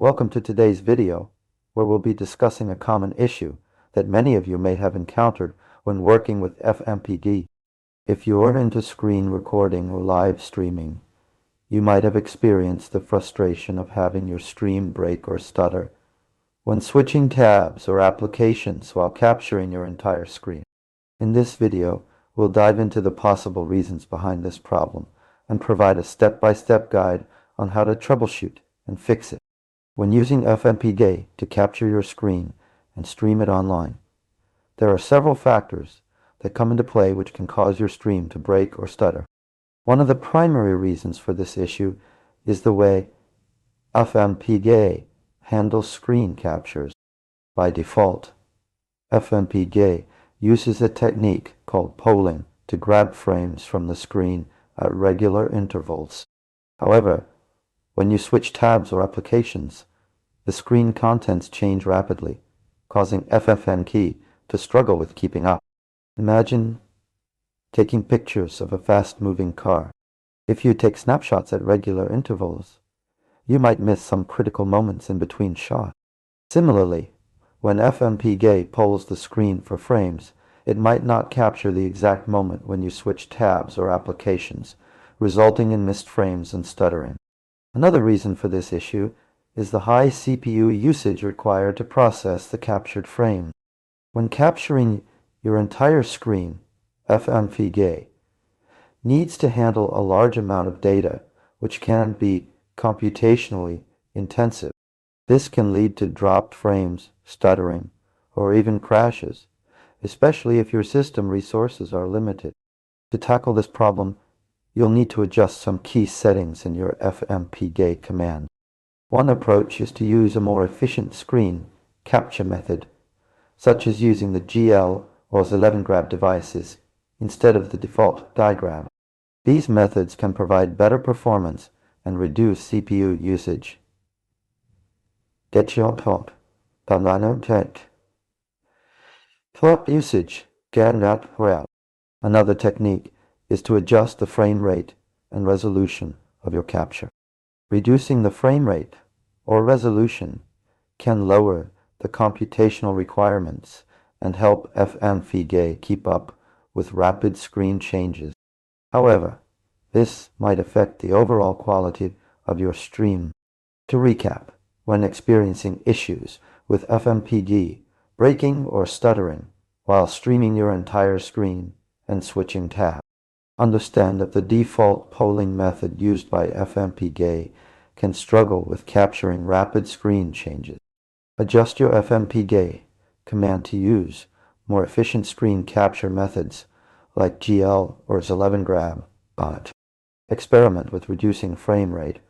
Welcome to today's video, where we'll be discussing a common issue that many of you may have encountered when working with FFmpeg. If you're into screen recording or live streaming, you might have experienced the frustration of having your stream break or stutter when switching tabs or applications while capturing your entire screen. In this video, we'll dive into the possible reasons behind this problem and provide a step-by-step guide on how to troubleshoot and fix it. When using FFmpeg to capture your screen and stream it online, there are several factors that come into play which can cause your stream to break or stutter. One of the primary reasons for this issue is the way FFmpeg handles screen captures. By default, FFmpeg uses a technique called polling to grab frames from the screen at regular intervals. However, when you switch tabs or applications, the screen contents change rapidly, causing FFmpeg to struggle with keeping up. Imagine taking pictures of a fast-moving car. If you take snapshots at regular intervals, you might miss some critical moments in between shots. Similarly, when FFmpeg polls the screen for frames, it might not capture the exact moment when you switch tabs or applications, resulting in missed frames and stuttering. Another reason for this issue is the high CPU usage required to process the captured frame. When capturing your entire screen, FFmpeg needs to handle a large amount of data, which can be computationally intensive. This can lead to dropped frames, stuttering, or even crashes, especially if your system resources are limited. To tackle this problem, you'll need to adjust some key settings in your FFmpeg command. One approach is to use a more efficient screen capture method, such as using the GL or 11 grab devices instead of the default die grab. These methods can provide better performance and reduce CPU usage. Top usage. Another technique is to adjust the frame rate and resolution of your capture. Reducing the frame rate or resolution can lower the computational requirements and help FFmpeg keep up with rapid screen changes. However, this might affect the overall quality of your stream. To recap, when experiencing issues with FFmpeg breaking or stuttering while streaming your entire screen and switching tabs, understand that the default polling method used by FFmpeg can struggle with capturing rapid screen changes. Adjust your FFmpeg command to use more efficient screen capture methods like GL or 11 grab on it. Experiment with reducing frame rate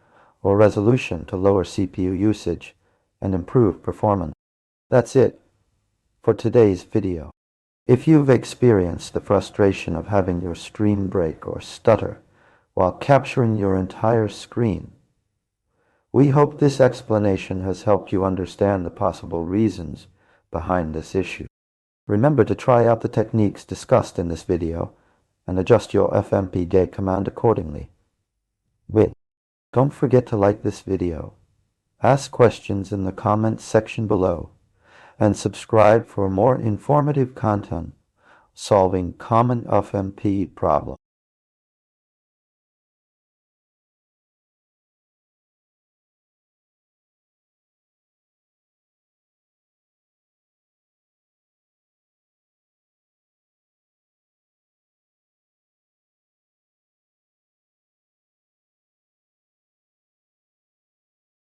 or resolution to lower CPU usage and improve performance. That's it for today's video. If you've experienced the frustration of having your stream break or stutter while capturing your entire screen, we hope this explanation has helped you understand the possible reasons behind this issue. Remember to try out the techniques discussed in this video and adjust your FFmpeg command accordingly. Don't forget to like this video, ask questions in the comments section below, and subscribe for more informative content solving common FFmpeg problems.